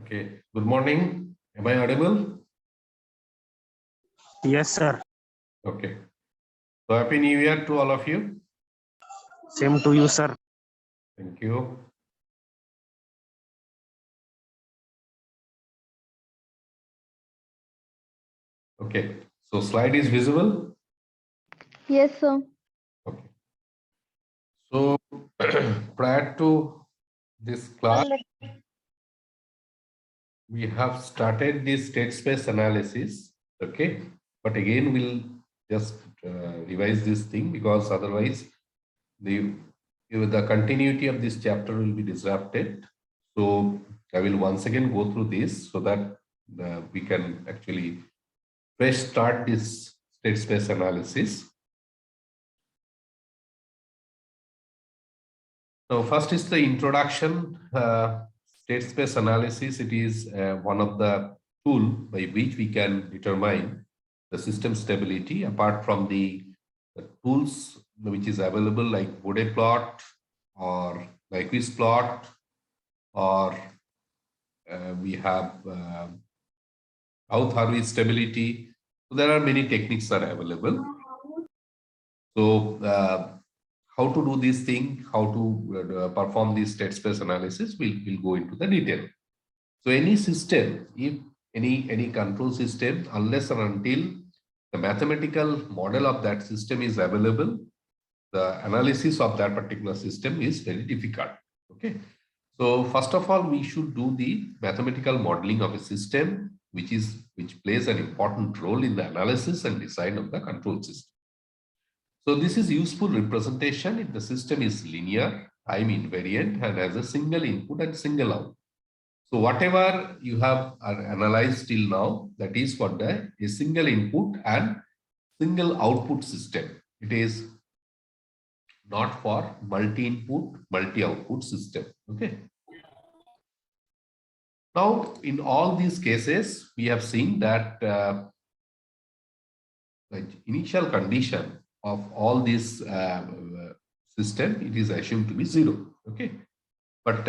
Okay. Good morning. Am I audible? Yes, sir. Okay. So happy New Year to all of you. Same to you, sir. Thank you. Okay. So slide is visible. Yes, sir. Okay. So prior to this class, we have started the state space analysis. Okay. But again, we'll just revise this thing because otherwise the continuity of this chapter will be disrupted. So I will once again go through this so that we can actually fresh start this state space analysis. So first is the introduction. State space analysis. It is one of the tool by which we can determine the system stability apart from the tools which is available like Bode plot or Nyquist plot, or we have Harvey stability. So there are many techniques that are available. So how to do this thing, how to perform this state space analysis, we'll go into the detail. So any system, if any control system, unless and until the mathematical model of that system is available, the analysis of that particular system is very difficult. Okay. So first of all, we should do the mathematical modeling of a system, which plays an important role in the analysis and design of the control system. So this is useful representation if the system is linear, time invariant, and has a single input and single output. So whatever you have analyzed till now, that is for a single input and single output system. It is not for multi-input, multi-output system. Okay. Now, in all these cases, we have seen that the initial condition of all this system, it is assumed to be 0. Okay. But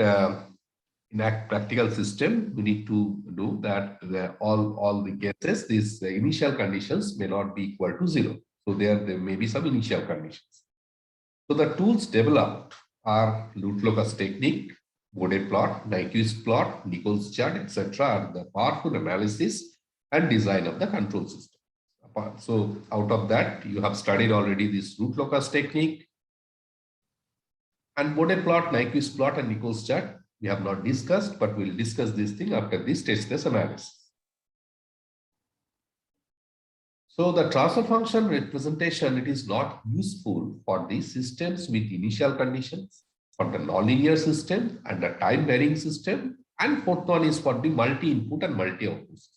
in a practical system, we need to do that all the cases, these initial conditions may not be equal to 0. So there may be some initial conditions. So the tools developed are Root-Locus technique, Bode plot, Nyquist plot, Nichols chart, etc. are the powerful analysis and design of the control system. So out of that, you have studied already this Root-Locus technique. And Bode plot, Nyquist plot, and Nichols chart, we have not discussed, but we'll discuss this thing after this state space analysis. So the transfer function representation, it is not useful for these systems with initial conditions, for the nonlinear system and the time varying system, and fourth one is for the multi-input and multi-output system.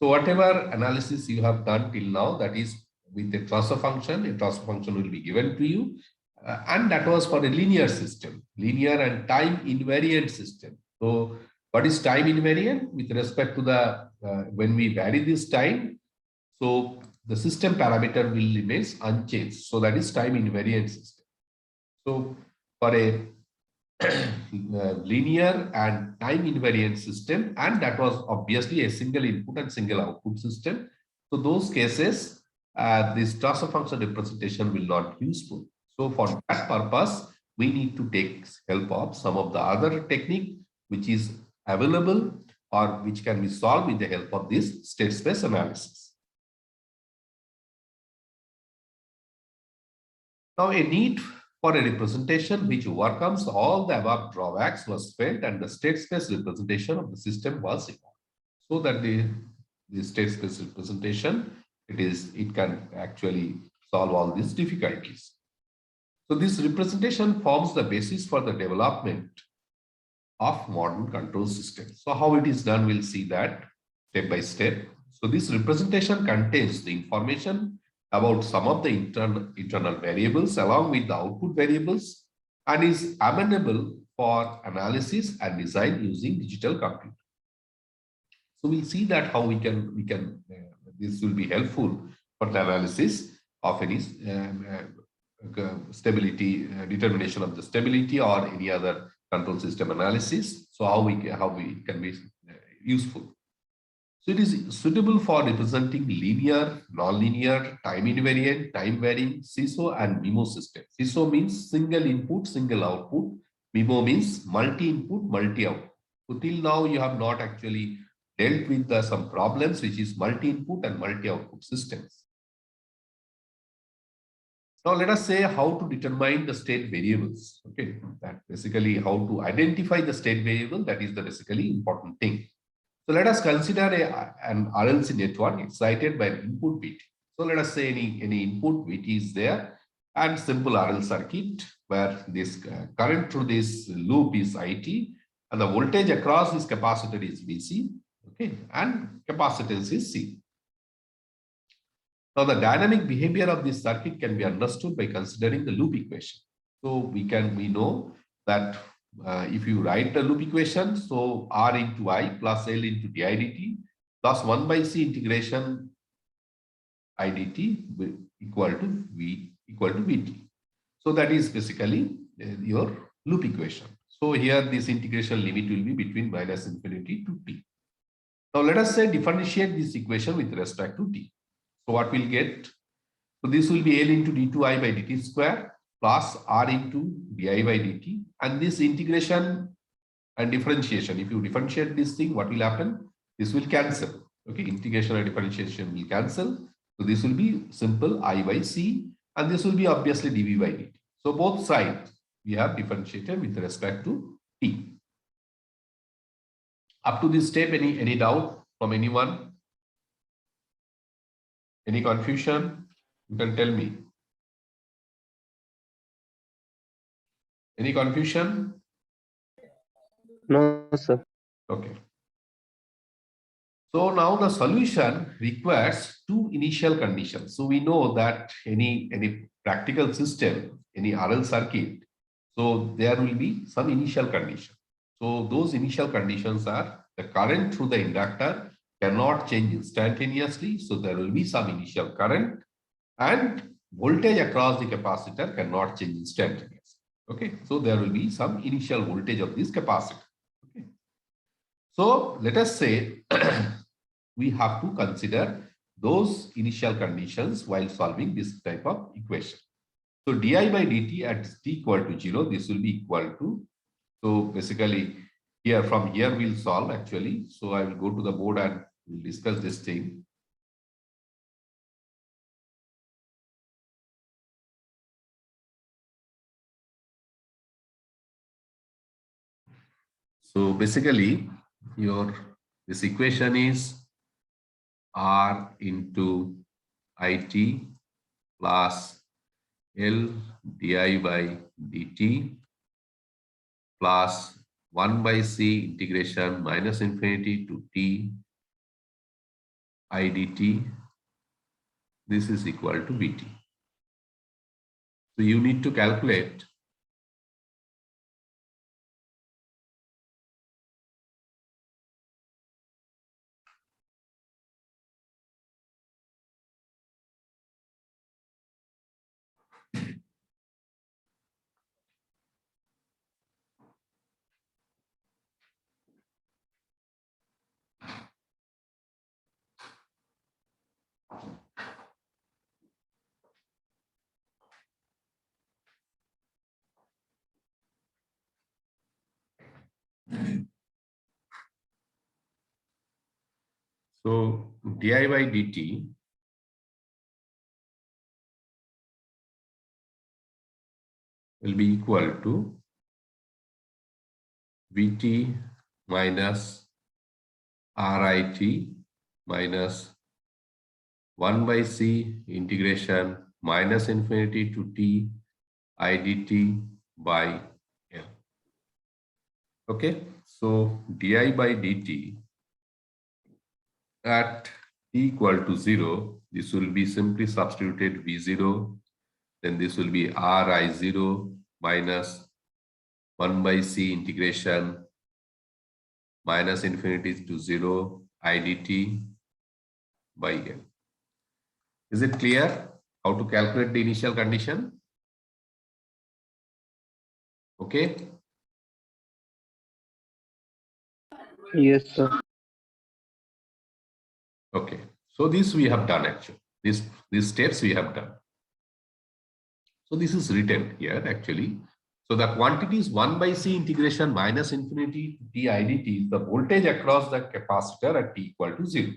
So whatever analysis you have done till now, that is with a transfer function will be given to you, and that was for a linear system, linear and time invariant system. So what is time invariant? With respect to the when we vary this time, so the system parameter will remain unchanged. So that is time invariant system. So for a linear and time invariant system, and that was obviously a single input and single output system. So those cases, this transfer function representation will not be useful. So for that purpose, we need to take help of some of the other technique which is available or which can be solved with the help of this state space analysis. Now, a need for a representation which overcomes all the above drawbacks was felt, and the state space representation of the system was evolved. So that the state space representation, it can actually solve all these difficulties. So this representation forms the basis for the development of modern control systems. So how it is done, we'll see that step by step. So this representation contains the information about some of the internal variables along with the output variables and is amenable for analysis and design using digital computer. So we'll see that how we can this will be helpful for the analysis of any stability, determination of the stability or any other control system analysis. So how we can be useful. So it is suitable for representing linear, non-linear, time invariant, time varying, SISO and MIMO system. SISO means single input, single output. MIMO means multi-input, multi-output. So till now you have not actually dealt with some problems which is multi-input and multi-output systems. Now let us say how to determine the state variables. Okay, that basically how to identify the state variable, that is the basically important thing. So let us consider an RLC network excited by an input bit. So let us say any input bit is there and simple RL circuit where this current through this loop is IT and the voltage across this capacitor is VC, okay, and capacitance is C. Now the dynamic behavior of this circuit can be understood by considering the loop equation. So we know that if you write the loop equation, so R into I plus L into di dt plus 1 by C integration I dt equal to Vt. So that is basically your loop equation. So here this integration limit will be between minus infinity to t. Now let us say differentiate this equation with respect to t. So what we'll get? So this will be L into d2i by dt square plus R into di by dt, and this integration and differentiation, if you differentiate this thing, what will happen? This will cancel. Okay, integration and differentiation will cancel. So this will be simple I by C, and this will be obviously dv by dt. So both sides we have differentiated with respect to t. Up to this step, any doubt from anyone? Any confusion? You can tell me. Any confusion? No, sir. Okay. So now the solution requires two initial conditions. So we know that any practical system, any RL circuit, so there will be some initial condition. So those initial conditions are the current through the inductor cannot change instantaneously. So there will be some initial current, and voltage across the capacitor cannot change instantaneously. Okay, so there will be some initial voltage of this capacitor. Okay, so let us say we have to consider those initial conditions while solving this type of equation. So di by dt at t equal to 0, this will be equal to, so basically here from here we'll solve actually. So I will go to the board and we'll discuss this thing. So basically this equation is R into IT plus L di by dt plus 1 by C integration minus infinity to t I dt. This is equal to Vt. So you need to calculate so di by dt will be equal to Vt minus RIT minus 1 by C integration minus infinity to t I dt by L. Okay, so di by dt at t equal to 0, this will be simply substituted V0, then this will be Ri0 minus 1 by C integration minus infinity to 0 I dt by L. Is it clear how to calculate the initial condition? Okay. Yes, sir. Okay, so this we have done actually. These steps we have done. So this is written here actually. So the quantity is 1 by C integration minus infinity to t idt is the voltage across the capacitor at t equal to 0.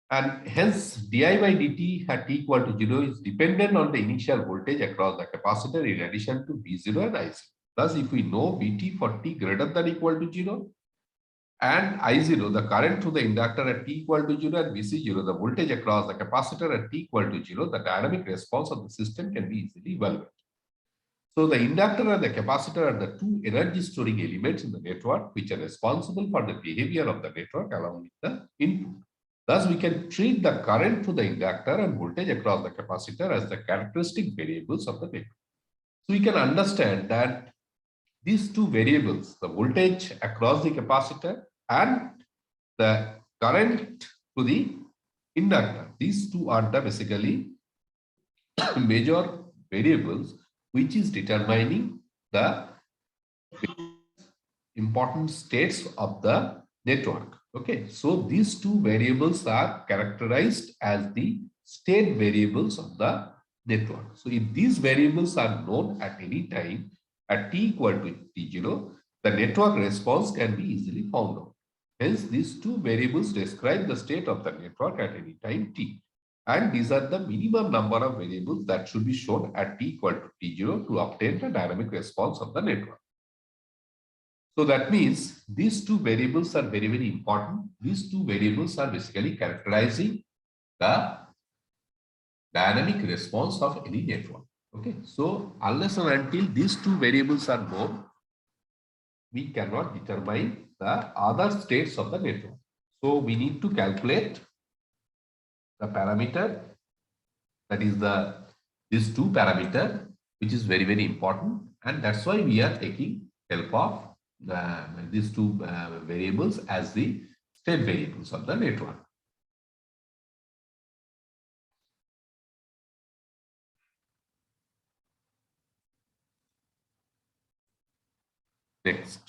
And hence di by dt at t equal to 0 is dependent on the initial voltage across the capacitor in addition to V0 and I0. Thus, if we know Vt for t greater than equal to 0 and I0, the current through the inductor at t equal to 0 and Vc0, the voltage across the capacitor at t equal to 0, the dynamic response of the system can be easily evaluated. So the inductor and the capacitor are the two energy storing elements in the network which are responsible for the behavior of the network along with the input. Thus, we can treat the current through the inductor and voltage across the capacitor as the characteristic variables of the network. So we can understand that these two variables, the voltage across the capacitor and the current to the inductor, these two are the basically major variables which is determining the important states of the network. Okay, so these two variables are characterized as the state variables of the network. So if these variables are known at any time at t equal to t0, the network response can be easily found out. Hence, these two variables describe the state of the network at any time t. And these are the minimum number of variables that should be shown at t equal to t0 to obtain the dynamic response of the network. So that means these two variables are very, very important. These two variables are basically characterizing the dynamic response of any network. Okay, so unless and until these two variables are known, we cannot determine the other states of the network. So we need to calculate the parameter, that is these two parameter, which is very, very important, and that's why we are taking help of these two variables as the state variables of the network. Next.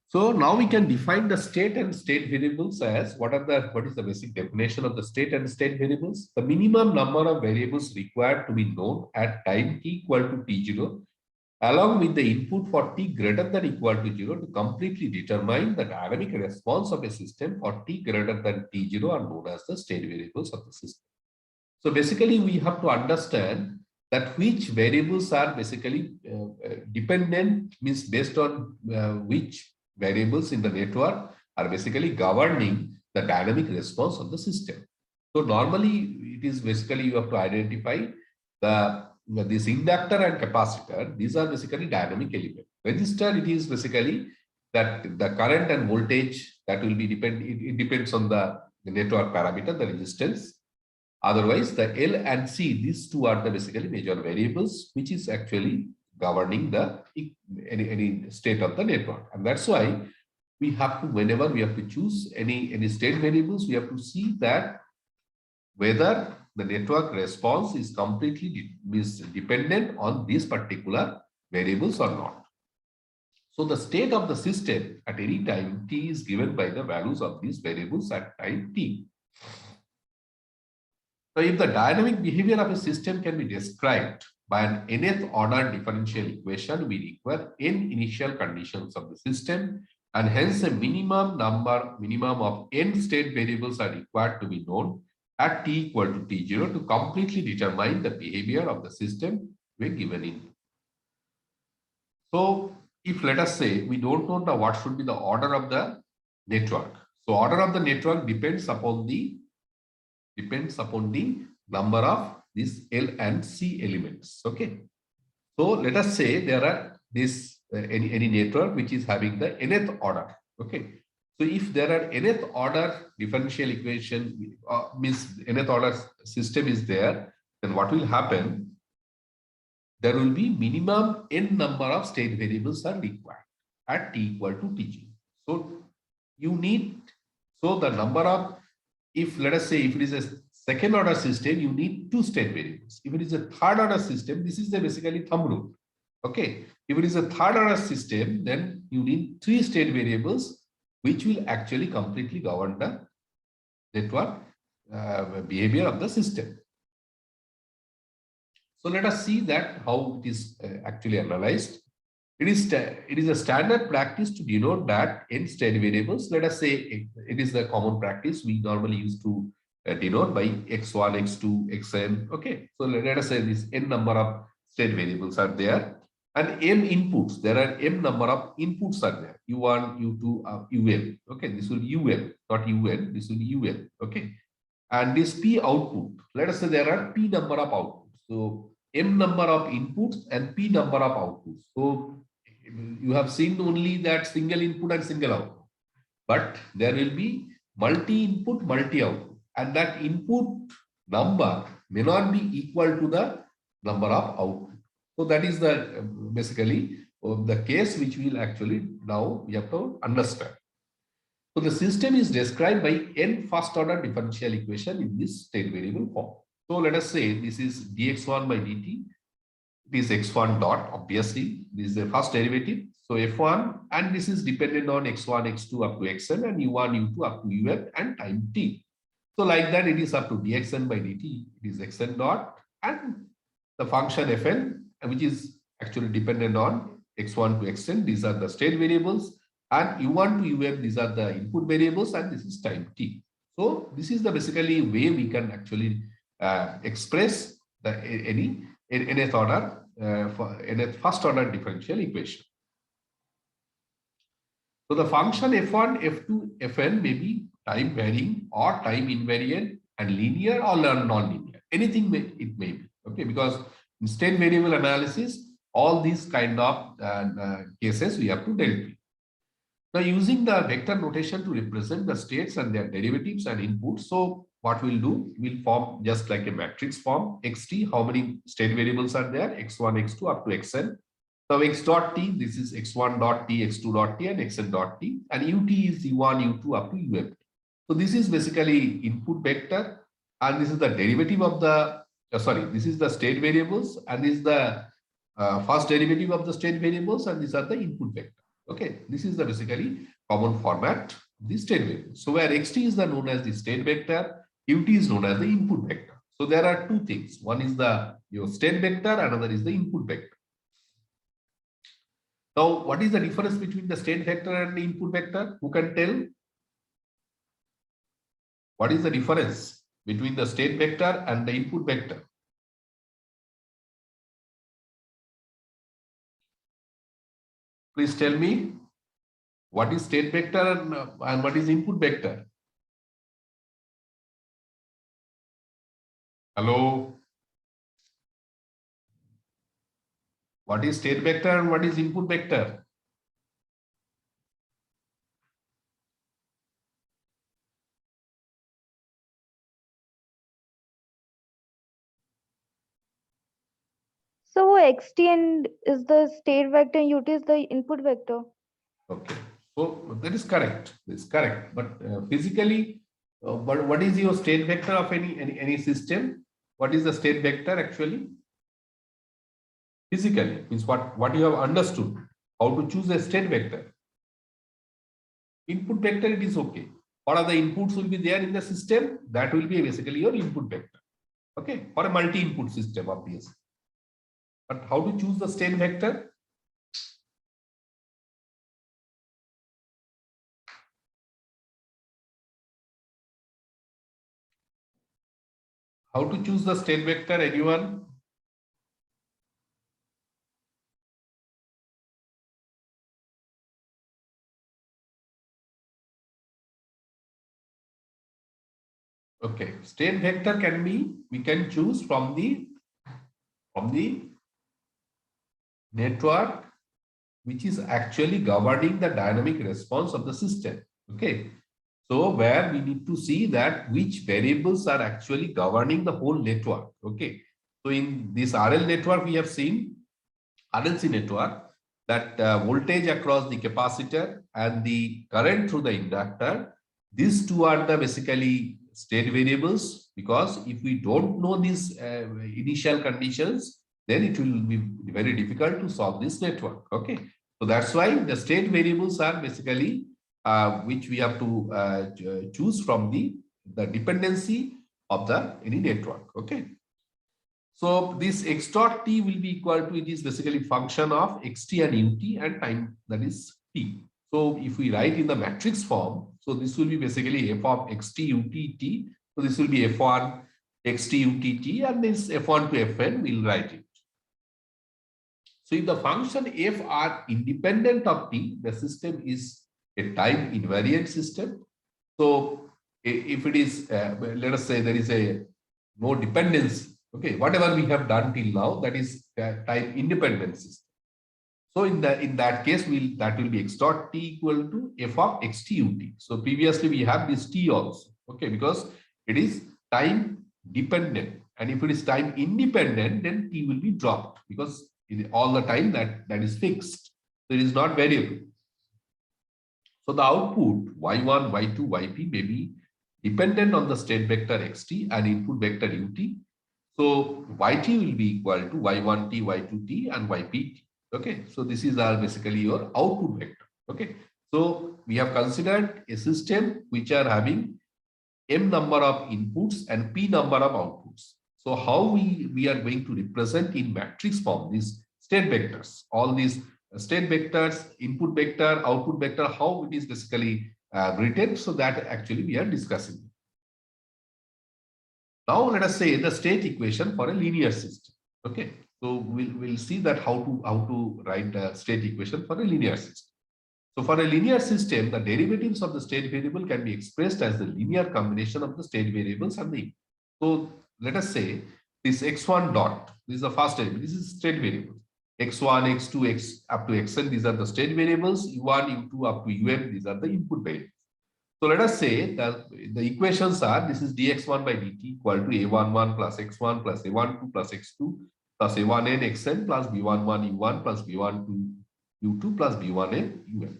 So now we can define the state and state variables as what is the basic definition of the state and state variables? The minimum number of variables required to be known at time t equal to t0 along with the input for t greater than equal to 0 to completely determine the dynamic response of a system for t greater than t0 are known as the state variables of the system. So basically we have to understand that which variables are basically dependent, means based on which variables in the network are basically governing the dynamic response of the system. So normally it is basically you have to identify this inductor and capacitor. These are basically dynamic elements. Resistor, it is basically that the current and voltage that will be it depends on the network parameter, the resistance. Otherwise, the L and C, these two are the basically major variables which is actually governing the any state of the network. And that's why we have to, whenever we have to choose any state variables, we have to see that whether the network response is completely dependent on these particular variables or not. So the state of the system at any time t is given by the values of these variables at time t. So if the dynamic behavior of a system can be described by an nth order differential equation, we require n initial conditions of the system, and hence a minimum of n state variables are required to be known at t equal to t0 to completely determine the behavior of the system when given in. So if let us say we don't know what should be the order of the network. So order of the network depends upon the number of these L and C elements. Okay. So let us say there are this any network which is having the nth order. Okay. So if there are nth order differential equation, means nth order system is there, then what will happen? There will be minimum n number of state variables are required at t equal to tg. So you need, so the number of, if let us say if it is a second order system, you need 2 state variables. If it is a third order system, this is the basically thumb rule. Okay. If it is a third order system, then you need 3 state variables which will actually completely govern the network behavior of the system. So let us see that how it is actually analyzed. It is a standard practice to denote that n state variables. Let us say it is the common practice we normally use to denote by x1, x2, xn. Okay, so let us say this n number of state variables are there, and m inputs. There are m number of inputs are there. U1, U2, UM. Okay, this will be UM, not UN. This will be UM. Okay, and this P output. Let us say there are P number of outputs. So m number of inputs and P number of outputs. So you have seen only that single input and single output, but there will be multi-input, multi-output, and that input number may not be equal to the number of output. So that is the basically the case which we will actually now we have to understand. So the system is described by n first order differential equation in this state variable form. So let us say this is dx1 by dt. It is x1 dot, obviously this is the first derivative. So f1, and this is dependent on x1, x2 up to xn, and u1, u2 up to un and time t. So like that it is up to dxn by dt. It is xn dot, and the function fn, which is actually dependent on x1 to xn. These are the state variables, and u1 to um, these are the input variables, and this is time t. So this is the basically way we can actually express the any nth order for nth first order differential equation. So the function f1, f2, fn may be time varying or time invariant and linear or non-linear. Anything it may be. Okay, because in state variable analysis, all these kind of cases we have to deal with. Now, using the vector notation to represent the states and their derivatives and inputs. So what we'll do, we'll form just like a matrix form, xt, how many state variables are there, x1, x2 up to xn. So x dot t, this is x1 dot t, x2 dot t, and xn dot t, and ut is u1, u2 up to um. So this is basically input vector, and this is the derivative of the, this is the state variables, and this is the first derivative of the state variables, and these are the input vector. Okay, this is the basically common format of the state variable. So where xt is the known as the state vector, ut is known as the input vector. So there are two things. One is the your state vector, another is the input vector. Now, what is the difference between the state vector and the input vector? Who can tell? What is the difference between the state vector and the input vector? Please tell me what is state vector and what is input vector? Hello? What is state vector and what is input vector? So xt and is the state vector and ut is the input vector. Okay, so that is correct. That is correct. But physically, what is your state vector of any system? What is the state vector actually? Physically means what you have understood. How to choose a state vector? Input vector, it is okay. What are the inputs will be there in the system? That will be basically your input vector. Okay, for a multi-input system, obviously. But how to choose the state vector? How to choose the state vector, anyone? Okay, state vector can be, we can choose from the network which is actually governing the dynamic response of the system. Okay, so where we need to see that which variables are actually governing the whole network. Okay, so in this RL network we have seen RLC network that voltage across the capacitor and the current through the inductor, these two are the basically state variables, because if we don't know these initial conditions, then it will be very difficult to solve this network. Okay, so that's why the state variables are basically which we have to choose from the dependency of the any network. Okay. So this x dot t will be equal to, it is basically function of xt and ut and time, that is t. So if we write in the matrix form, so this will be basically f of xt ut t. So this will be f1 xt ut t, and this f1 to fn we'll write it. So if the function f are independent of t, the system is a time invariant system. So if it is, let us say there is a no dependency, okay, whatever we have done till now, that is time independent system. So in that case, that will be x dot t equal to f of xt ut. So previously we have this t also, okay, because it is time dependent, and if it is time independent, then t will be dropped because all the time that is fixed. So it is not variable. So the output y1, y2, yp may be dependent on the state vector xt and input vector ut. So yt will be equal to y1t, y2t, and ypt. Okay, so this is basically your output vector. Okay, so we have considered a system which are having m number of inputs and p number of outputs. So how we are going to represent in matrix form these state vectors, all these state vectors, input vector, output vector, how it is basically written. So that actually we are discussing. Now let us say the state equation for a linear system. Okay, so we'll see that how to write the state equation for a linear system. So for a linear system, the derivatives of the state variable can be expressed as the linear combination of the state variables and the input. So let us say this x1 dot, this is the first variable, this is state variable. x1, x2, x up to xn, these are the state variables. u1, u2 up to un, these are the input variables. So let us say that the equations are, this is dx1 by dt equal to a11 plus x1 plus a12 plus x2 plus a1n xn plus b11 u1 plus b12 u2 plus b1n un.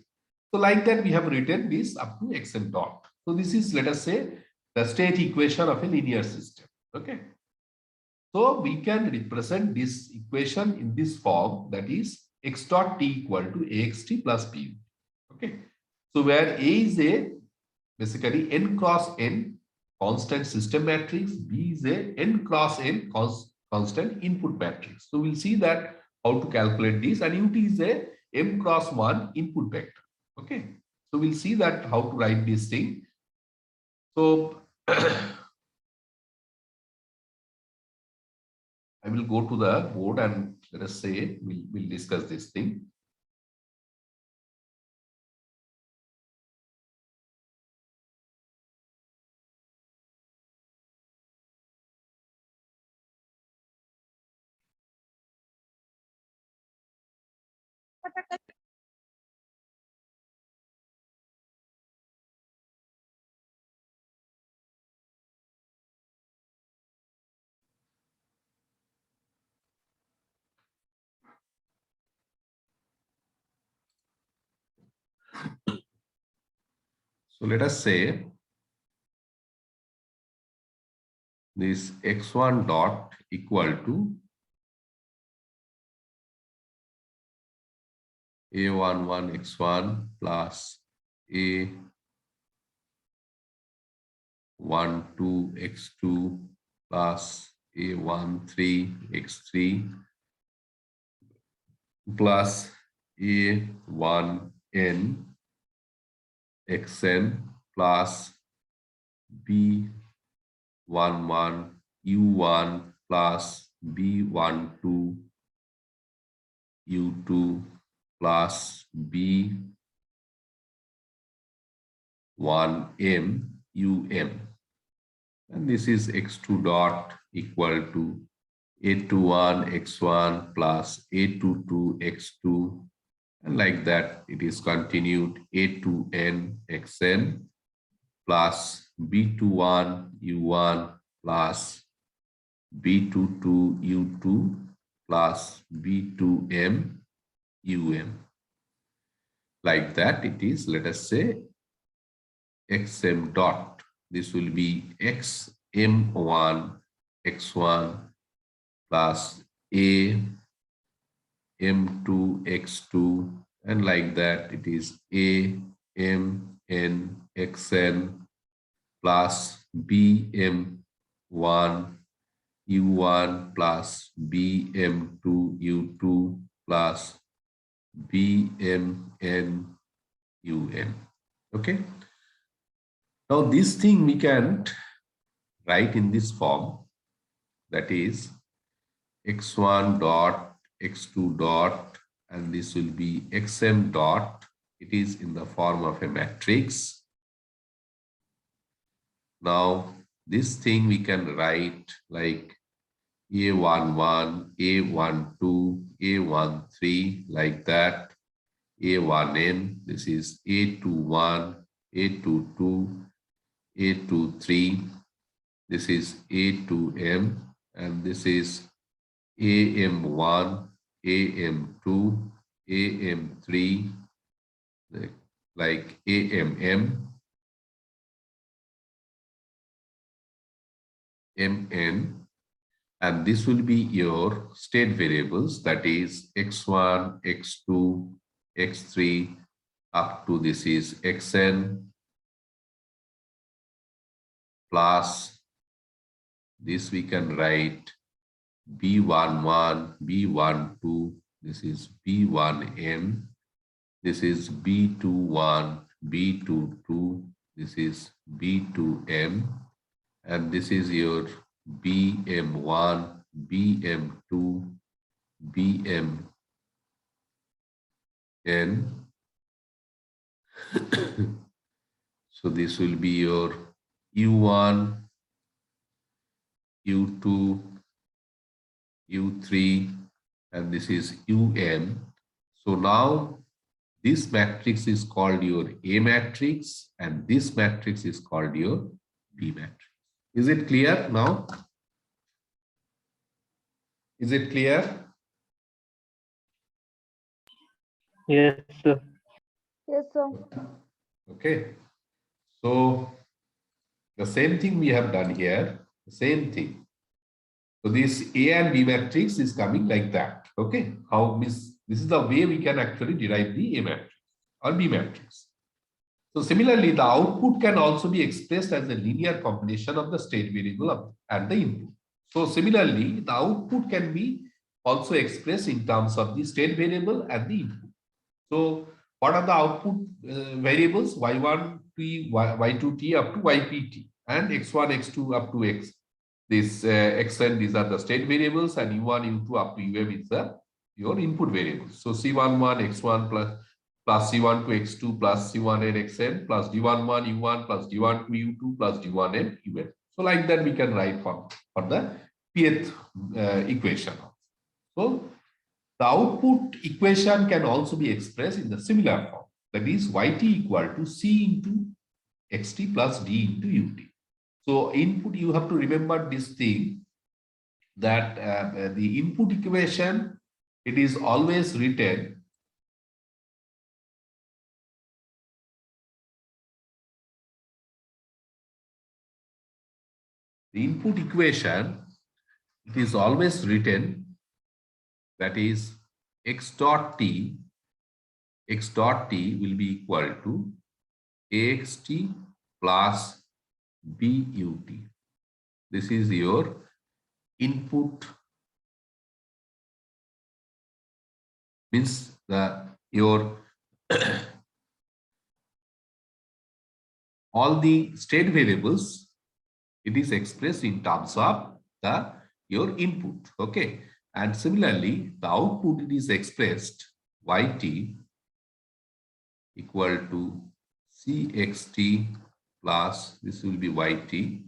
So like that we have written this up to xn dot. So this is, let us say, the state equation of a linear system. Okay. So we can represent this equation in this form, that is x dot t equal to axt plus b. Okay. So where A is a basically n cross n constant system matrix, B is a n cross n constant input matrix. So we'll see that how to calculate this, and ut is a m cross 1 input vector. Okay, so we'll see that how to write this thing. So I will go to the board and let us say we'll discuss this thing. So let us say this x1 dot equal to a11 x1 plus a12 x2 plus a13 x3 plus a1n xn plus b11 u1 plus b12 u2 plus b1m um, and this is x2 dot equal to a21 x1 plus a22 x2, and like that it is continued a2n xn plus b21 u1 plus b22 u2 plus b2m um. Like that it is, let us say, xm dot. This will be xm1 x1 plus a m2 x2, and like that it is a m n xn plus bm1 u1 plus bm2 u2 plus bmn un. Okay. Now this thing we can write in this form, that is x1 dot x2 dot, and this will be xm dot. It is in the form of a matrix. Now this thing we can write like a11, a12, a13, like that. A1n, this is A21, A22, A23, this is A2m, and this is AM1, AM2, AM3, like AMM, MN, and this will be your state variables, that is x1, x2, x3, up to this is xn, plus this we can write b11, b12, this is b1n, this is b21, b22, this is b2m, and this is your bm1, bm2, bmn. So this will be your u1, u2, u3, and this is un. So now this matrix is called your A matrix, and this matrix is called your B matrix. Is it clear now? Is it clear? Yes, sir. Yes, sir. Okay. So the same thing we have done here, the same thing. So this A and B matrix is coming like that. Okay. This is the way we can actually derive the A matrix or B matrix. So similarly, the output can also be expressed as a linear combination of the state variable and the input. So similarly, the output can be also expressed in terms of the state variable and the input. So what are the output variables? y1t, y2t up to ypt, and x1, x2 up to x. This xn, these are the state variables, and u1, u2 up to um is your input variables. So c11 x1 plus c12 x2 plus c1n xn plus d11 u1 plus d12 u2 plus d1n un. So like that we can write for the pth equation. So the output equation can also be expressed in the similar form, that is yt equal to c into xt plus d into ut. So input, you have to remember this thing, that the input equation, it is always written it is always written, that is x dot t will be equal to axt plus but. This is your input, means your all the state variables, it is expressed in terms of your input. Okay. And similarly, the output, it is expressed yt equal to cxt plus, this will be yt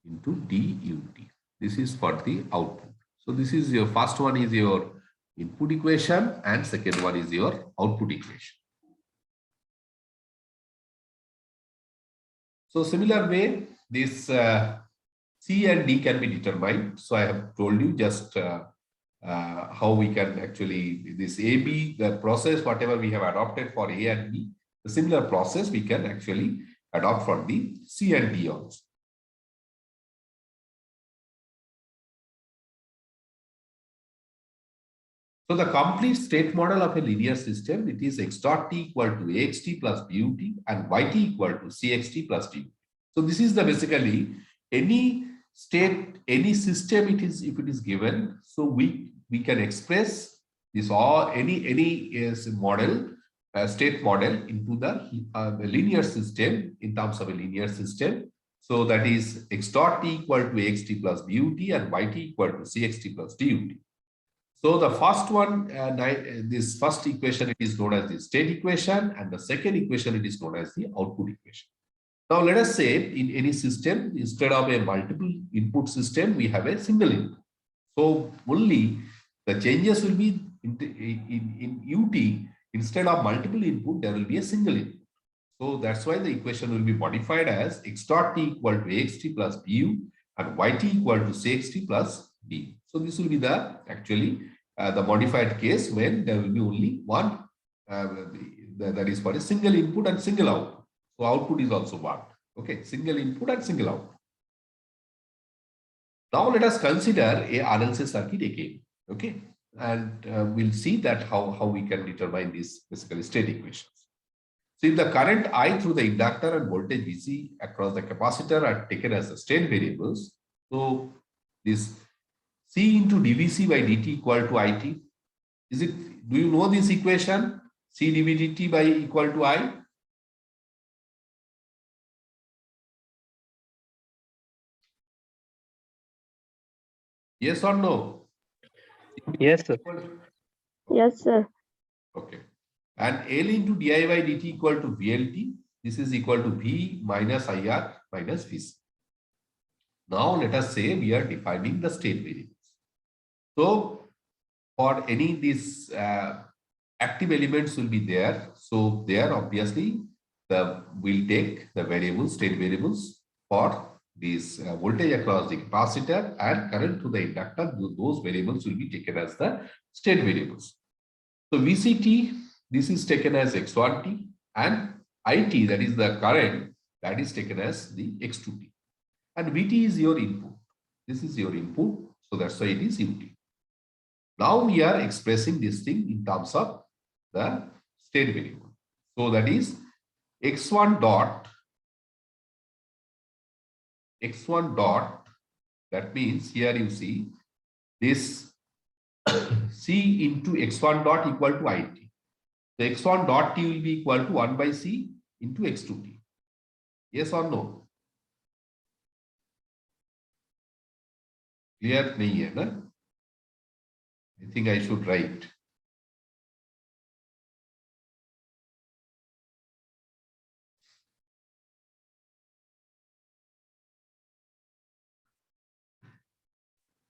into dut. This is for the output. So this is your first one is your input equation, and second one is your output equation. So similar way, this C and D can be determined. So I have told you just how we can actually, this AB, the process, whatever we have adopted for A and B, the similar process we can actually adopt for the C and D also. So the complete state model of a linear system, it is x dot t equal to axt plus but and yt equal to cxt plus dut. So this is the basically any state, any system it is, if it is given, so we can express this or any is model, state model into the linear system in terms of a linear system. So that is x dot t equal to axt plus but and yt equal to cxt plus dut. So the first one, this first equation, it is known as the state equation, and the second equation, it is known as the output equation. Now let us say in any system, instead of a multiple input system, we have a single input. So only the changes will be in UT, instead of multiple input, there will be a single input. So that's why the equation will be modified as x dot t equal to axt plus bu and yt equal to cxt plus d. So this will be the actually the modified case when there will be only one, that is for a single input and single output. So output is also one. Okay, single input and single output. Now let us consider a RLC circuit again. Okay, and we'll see that how we can determine these basically state equations. So if the current I through the inductor and voltage VC across the capacitor are taken as the state variables, so this C into dVC by dt equal to IT. Is it, do you know this equation? C dV dt by equal to I? Yes or no? Yes, sir. Yes, sir. Okay. And L into di by dt equal to VLT. This is equal to V minus IR minus VC. Now let us say we are defining the state variables. So for any these active elements will be there. So there obviously we'll take the variables, state variables for this voltage across the capacitor and current to the inductor. Those variables will be taken as the state variables. So VCT, this is taken as x1t, and IT, that is the current, that is taken as the x2t. And VT is your input. This is your input. So that's why it is UT. Now we are expressing this thing in terms of the state variable. So that is x1 dot, that means here you see this C into x1 dot equal to IT. So x1 dot t will be equal to 1 by C into x2t. Yes or no? Clear nahi hai na? I think I should write.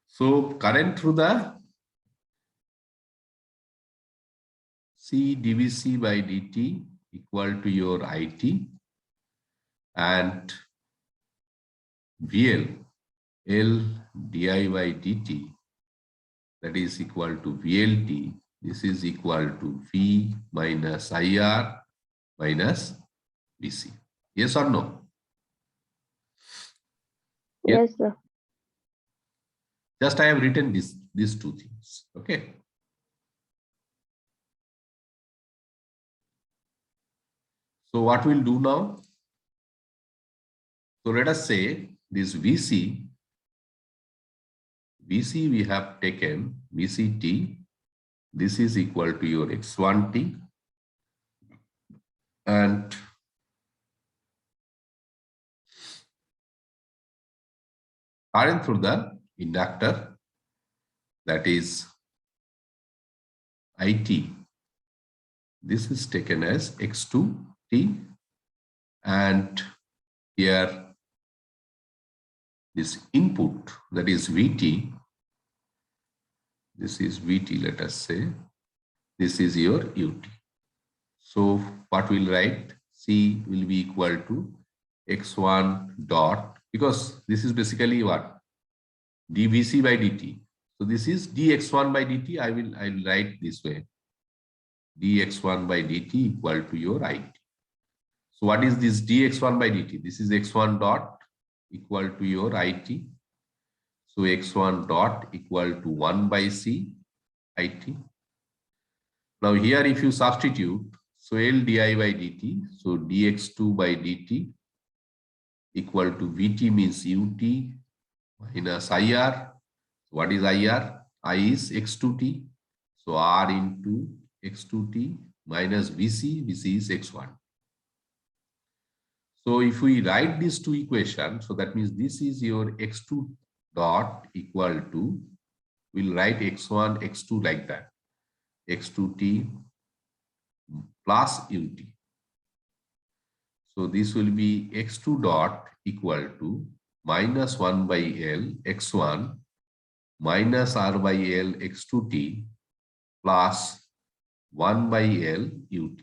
So current through the C dVC by dt equal to your IT, and VL, L di by dt, that is equal to VLT. This is equal to V minus IR minus VC. Yes or no? Yes, sir. Just I have written these two things. Okay. So what we'll do now? So let us say this VC we have taken VCT. This is equal to your x1t, and current through the inductor, that is IT. This is taken as x2t, and here this input, that is VT. This is VT, let us say. This is your UT. So what we'll write, C will be equal to x1 dot, because this is basically what? dVC by dt. So this is dx1 by dt. I'll write this way. dx1 by dt equal to your IT. So what is this dx1 by dt? This is x1 dot equal to your IT. So x1 dot equal to 1 by C IT. Now here if you substitute, so L di by dt, so dx2 by dt equal to Vt means ut minus IR. What is IR? I is x2t. So R into x2t minus Vc, Vc is x1. So if we write these two equations, so that means this is your x2 dot equal to, we'll write x1, x2 like that. x2t plus ut. So this will be x2 dot equal to minus 1 by L x1 minus R by L x2t plus 1 by L ut.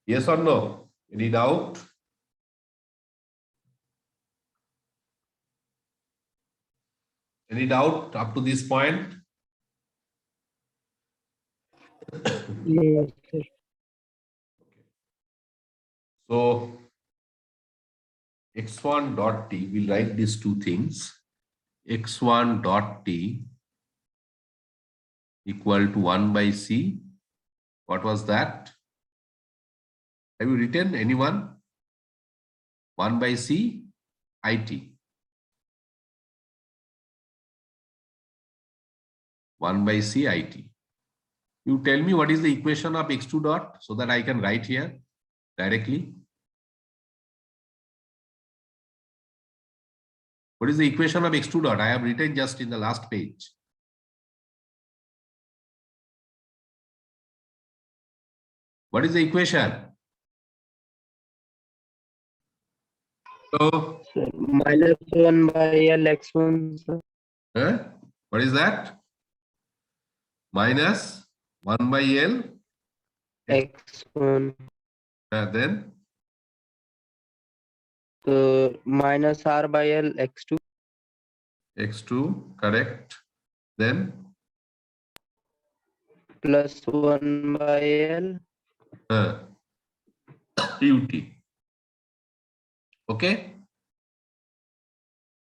Yes or no? Any doubt? Any doubt up to this point? Yes, sir. So x1 dot t, we'll write these two things. x1 dot t equal to 1 by c. What was that? Have you written, anyone? 1 by c it. 1 by c it. You tell me what is the equation of x2 dot so that I can write here directly. What is the equation of x2 dot? I have written just in the last page. What is the equation? So, Sir, minus 1 by L x1, sir. what is that? Minus 1 by L. X1. Then So minus R by L x2 x2, correct. Then plus 1 by L. ut. Okay?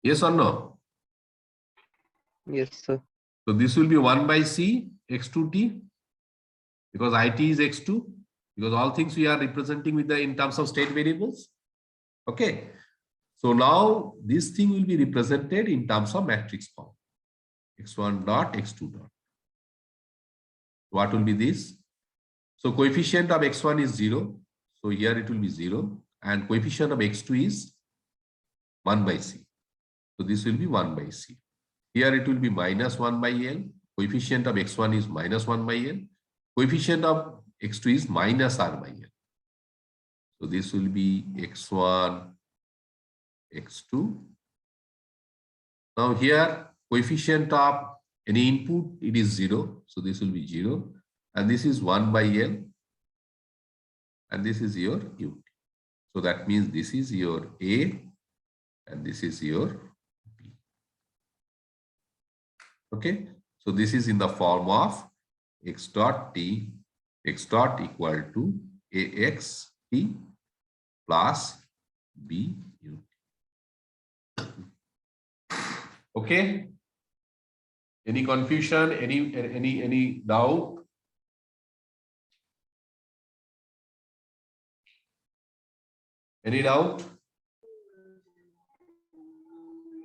Yes or no? Yes, sir. So this will be 1 by c x2t because it is x2, because all things we are representing with the in terms of state variables. Okay. So now this thing will be represented in terms of matrix form. x1 dot x2 dot. What will be this? So coefficient of x1 is 0. So here it will be 0. And coefficient of x2 is 1 by c. So this will be 1 by c. Here it will be minus 1 by L. Coefficient of x1 is minus 1 by L. Coefficient of x2 is minus R by L. So this will be x1, x2. Now here coefficient of any input, it is 0. So this will be 0. And this is 1 by L. And this is your ut. So that means this is your A and this is your B. Okay. So this is in the form of x dot t, x dot equal to ax t plus b ut. Okay. Any confusion? Any doubt? Any doubt?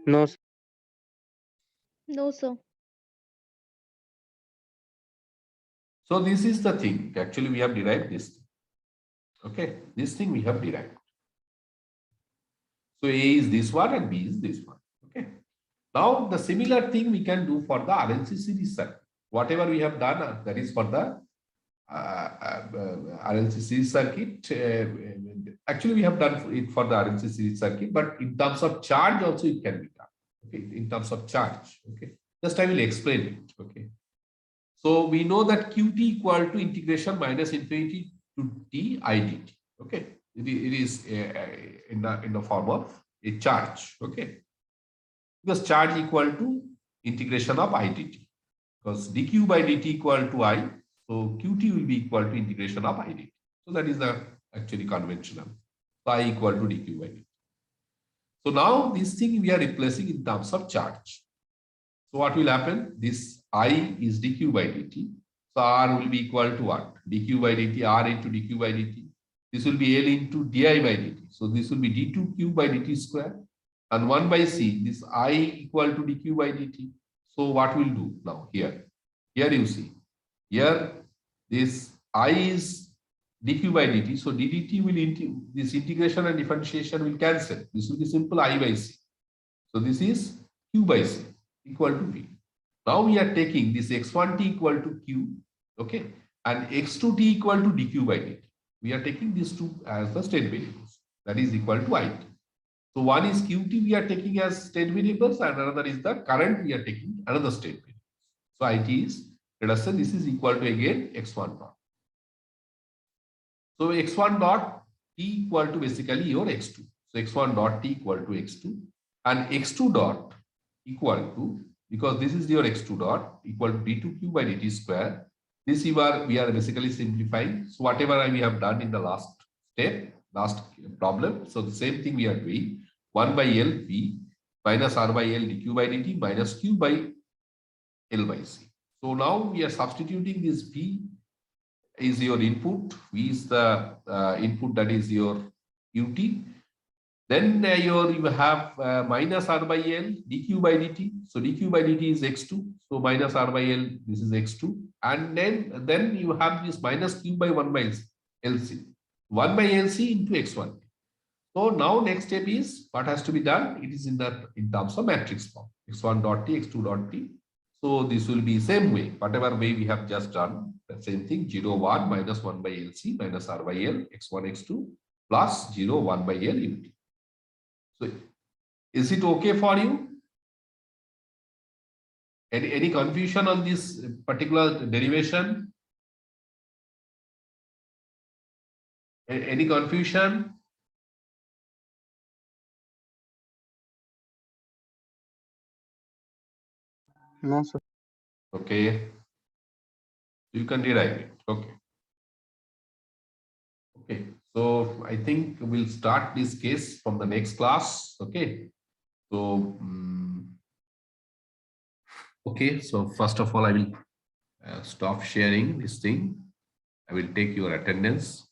No, sir. No, sir. So this is the thing. Actually, we have derived this. Okay, this thing we have derived. So A is this one and B is this one. Okay. Now the similar thing we can do for the RLC series circuit. Whatever we have done, that is for the RLC series circuit. Actually, we have done it for the RLC series circuit, but in terms of charge also it can be done. Okay, in terms of charge. Okay, just I will explain it. Okay. So we know that Qt equal to integration minus infinity to t idt. Okay, it is in the form of a charge. Okay, because charge equal to integration of idt. Because dq by dt equal to I, so Qt will be equal to integration of idt. So that is the actually conventional. So I equal to dq by dt. So now this thing we are replacing in terms of charge. So what will happen? This I is dq by dt. So R will be equal to what? dq by dt, R into dq by dt. This will be L into di by dt. So this will be d2q by dt square. And 1 by c, this I equal to dq by dt. So what we'll do now here? Here you see, here this I is dq by dt. So ddt will, this integration and differentiation will cancel. This will be simple I by c. So this is q by c equal to v. Now we are taking this x1t equal to q, okay, and x2t equal to dq by dt. We are taking these two as the state variables. That is equal to it. So one is qt we are taking as state variables, and another is the current we are taking another state variable. So it is, let us say this is equal to again x1 dot. So x1 dot t equal to basically your x2. So x1 dot t equal to x2, and x2 dot equal to, because this is your x2 dot equal to d2q by dt square. This we are basically simplifying. So whatever we have done in the last step, last problem. So the same thing we are doing. 1 by L v minus R by L dq by dt minus q by L by c. So now we are substituting this v is your input. V is the input, that is your ut. Then you have minus R by L dq by dt. So dq by dt is x2. So minus R by L, this is x2. And then you have this minus q by 1 by LC. 1 by LC into x1. So now next step is what has to be done. It is in terms of matrix form. x1 dot t, x2 dot t. So this will be same way. Whatever way we have just done, the same thing. 0, 1 minus 1 by LC minus R by L x1, x2 plus 0, 1 by L ut. So is it okay for you? Any confusion on this particular derivation? Any confusion? No, sir. Okay. You can derive it. Okay. Okay. So I think we'll start this case from the next class. Okay. So, okay. So first of all, I will stop sharing this thing. I will take your attendance.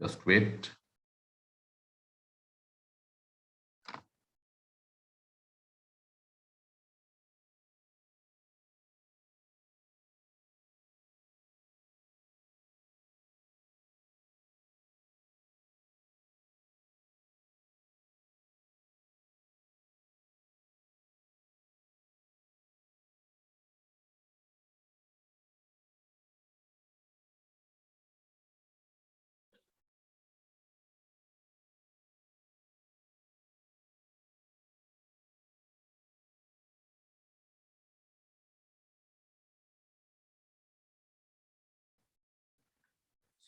Just wait.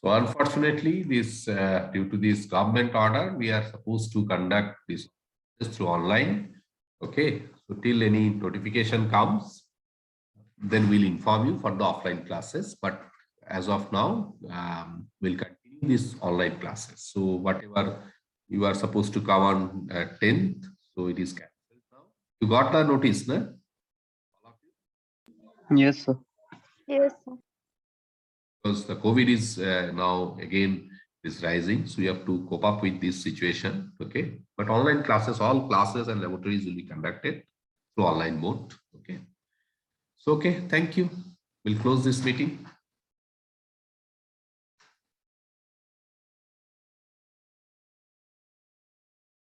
So unfortunately, this due to this government order, we are supposed to conduct this through online. Okay, so till any notification comes, then we'll inform you for the offline classes. But as of now, we'll continue this online classes. So whatever you are supposed to come on 10th, so it is cancelled now. You got the notice, no? Yes, sir. Yes, sir. Because the COVID is now again is rising, so you have to cope up with this situation. Okay, but online classes, all classes and laboratories will be conducted through online mode. Okay, so okay, thank you. We'll close this meeting.